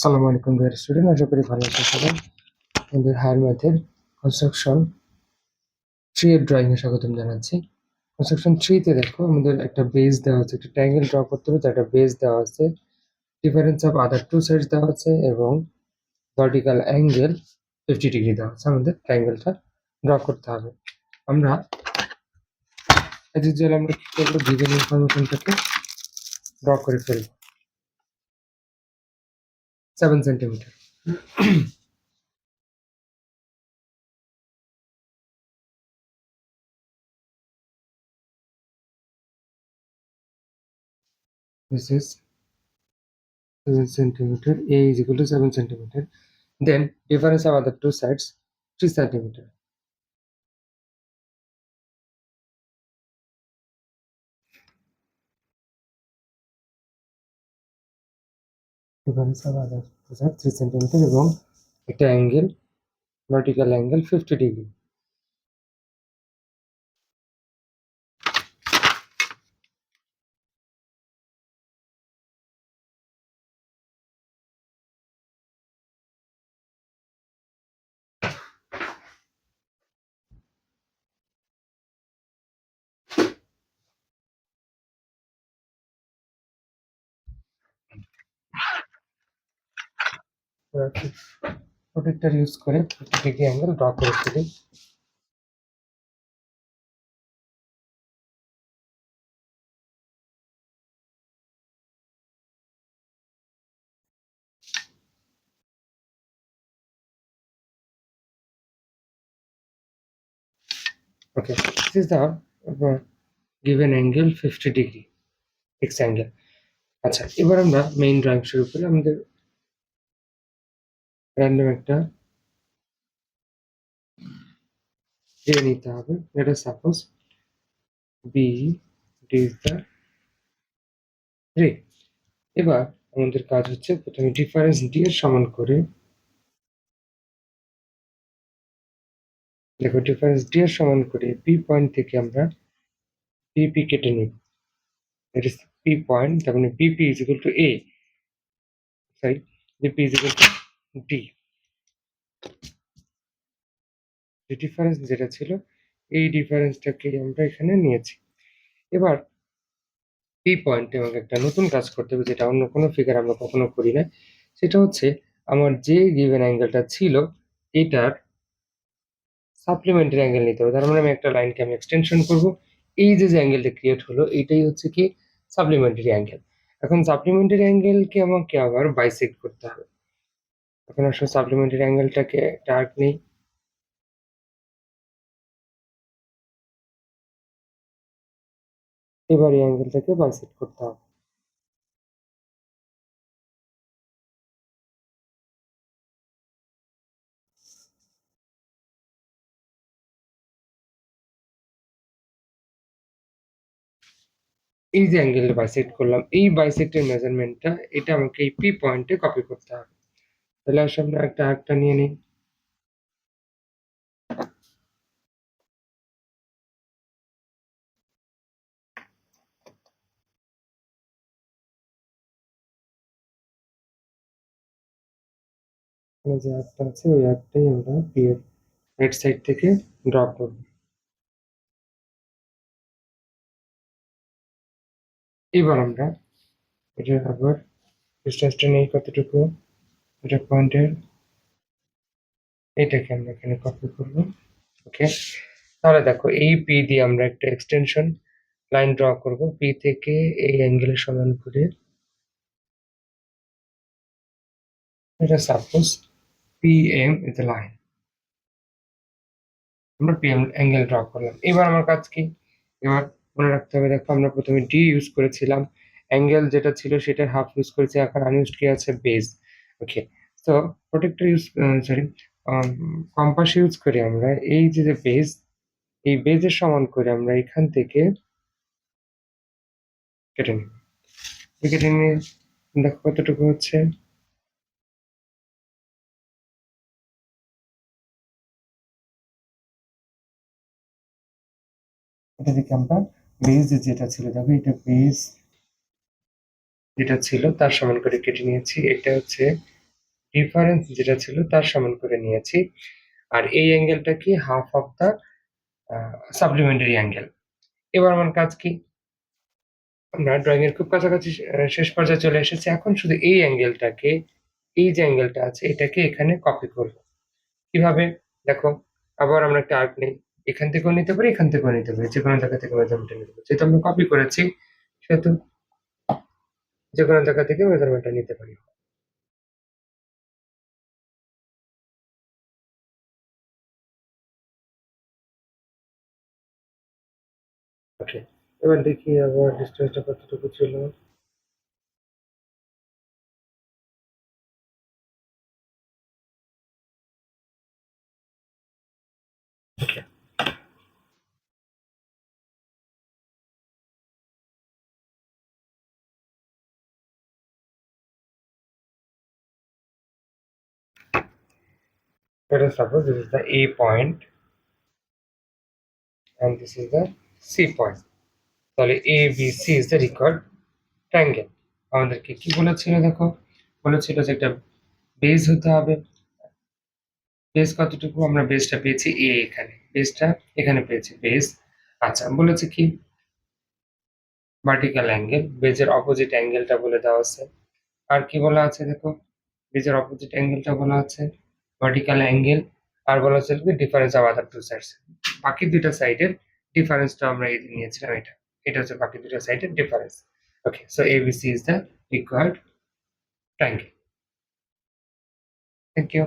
আসসালামু আলাইকুম dear student, আশা করি ভালো আছেন সবাই। আমাদের হায়ার ম্যাথের কনস্ট্রাকশন 3 এর ড্রয়িং এ স্বাগতম জানাচ্ছি। কনস্ট্রাকশন 3 তে দেখো আমাদের একটা বেস দেওয়া আছে, একটা ট্রায়াঙ্গেল ড্র করতে হবে, তার একটা বেস দেওয়া আছে, difference of other two sides দেওয়া আছে এবং ভার্টিক্যাল অ্যাঙ্গেল 50 ডিগ্রি দেওয়া আছে। আমাদের ট্রায়াঙ্গেলটা ড্র করতে হবে। আমরা এজ ইউজুয়াল আমরা কি করবো, গিভেন ইনফরমেশনটাকে ড্র করে ফেলবো। 7 centimetre. This is 7 centimeter. A is equal to 7 centimeter. Then difference of other two sides 3 centimeter. Difference of other two sides 3 centimeter এবং একটা angle, vertical angle 50 degree. Protector use করে 50 degree angle draw করে ফেলি। Okay, this is the given angle 50 degree fix angle. আচ্ছা, এবার আমরা main drawing শুরু করি। আমাদের র্যান্ডম একটা রে নিতে হবে। এটা সাপোজ বি ইজ দ্য রে। এবার আমাদের কাজ হচ্ছে প্রথমে ডিফারেন্স ডি এর সমান করে, দেখো ডিফারেন্স ডি এর সমান করে পি পয়েন্ট থেকে আমরা পিপি কেটে নিব। That is P point, তার মানে BP is equal to A, sorry, BP is equal to D। যে ডিফারেন্স যেটা ছিল এই ডিফারেন্সটাকে আমরা এখানে নিয়েছি। এবার পি পয়েন্টে আমাকে একটা নতুন কাজ করতে হবে, যেটা অন্য কোনো ফিগার আমরা কখনো করি না। সেটা হচ্ছে আমার যে গিভেন অ্যাঙ্গেলটা ছিল এটার সাপ্লিমেন্টারি অ্যাঙ্গেল নিতে হবে। তার মানে আমি একটা লাইনকে আমি এক্সটেনশন করব। এই যে অ্যাঙ্গেলটা ক্রিয়েট হলো এইটাই হচ্ছে কি সাপ্লিমেন্টারি অ্যাঙ্গেল। এখন সাপ্লিমেন্টারি অ্যাঙ্গেলকে আমাকে আবার বাইসেক্ট করতে হবে। এখন আসলে সাপ্লিমেন্টারি অ্যাঙ্গেলটাকে ডার্ক নেই, এবার এই অ্যাঙ্গেলটাকে বাইসেক্ট করতে হবে। এই যে অ্যাঙ্গেলটা বাইসেক্ট করলাম, এই বাইসেক্টের মেজারমেন্টটা এটা আমাকে এই পি পয়েন্টে কপি করতে হবে। তাহলে আসলে আমরা একটা আর্কটা নিয়ে নিই। এখানে যে আর্কটা আছে ওই আর্কটাই আমরা পি এর রাইট সাইড থেকে ড্র করব। এবার আমরা এটা আবার ডিসটেন্সটা নেই কতটুকু, এটা পয়েন্টের, এটাকে আমরা এখানে কপি করব। ওকে, তাহলে দেখো এই পি দিয়ে আমরা একটা এক্সটেনশন লাইন ড্র করব। পি থেকে এই অ্যাঙ্গেলের সমান করে, এটা suppose PM is a line, আমরা পিএম অ্যাঙ্গেল ড্র করলাম। এবার আমার কাজ কি, এবার মনে রাখতে হবে, দেখো আমরা প্রথমে ডি ইউজ করেছিলাম, অ্যাঙ্গেল যেটা ছিল সেটার হাফ ইউজ করেছি, এখন আনইউজড কি আছে বেস। ওকে, তো protector use, sorry, compass use করে আমরা এই যে যে বেস, এই বেজের সমান করে আমরা এখান থেকে কেটে নিই। কেটে নিয়ে দেখো কতটুকু হচ্ছে। এটা থেকে আমরা বেস যেটা ছিল, দেখো এটা বেস যেটা ছিল তার সমান করে কেটে নিয়েছি। এটা হচ্ছে ডিফারেন্স যেটা ছিল তার সমান করে নিয়েছি। আর এই অ্যাঙ্গেলটা কি half of the supplementary angle. এবার আমার কাজ কি, আমরা ড্রয়িং এর খুব কাছাকাছি শেষ পর্যায়ে চলে এসেছি। এখন শুধু এই অ্যাঙ্গেলটাকে, এই যে অ্যাঙ্গেলটা আছে এটাকে এখানে কপি করব। কিভাবে দেখো, আবার আমরা একটা আর্ক নিই, এখান থেকেও নিতে পারি এখান থেকেও নিতে পারি, যে কোনো জায়গা থেকে মেজারমেন্টটা নিতে পারি। যেহেতু আমরা কপি করেছি সেহেতু যে কোনো জায়গা থেকে মেজারমেন্টটা নিতে পারি। ওকে, এবার দেখি আবার ডিস্টেন্সটা কতটুকু ছিল। ওকে, let us suppose this is the A point and this is the C point. তাহলে ABC is the required triangle. আমাদেরকে কি বলেছিল দেখো, বলেছিল যে একটা বেজ হতে হবে। বেজ কতটুকু, আমরা বেজটা পেয়েছি এ, এখানে বেজটা এখানে পেয়েছি বেজ। আচ্ছা, বলেছে কি ভার্টিক্যাল অ্যাঙ্গেল, বেজের অপোজিট অ্যাঙ্গেলটা বলে দেওয়া আছে। আর কি বলা আছে দেখো, বেজের অপোজিট অ্যাঙ্গেলটা বলা আছে ভার্টিক্যাল অ্যাঙ্গেল। আর বলা হচ্ছে কি difference of other two sides, বাকি দুইটা সাইডের ডিফারেন্সটা আমরা এই নিয়েছিলাম। এটা এটা হচ্ছে বাকি দুইটা সাইডের difference. Okay, so ABC is the required triangle. Thank you.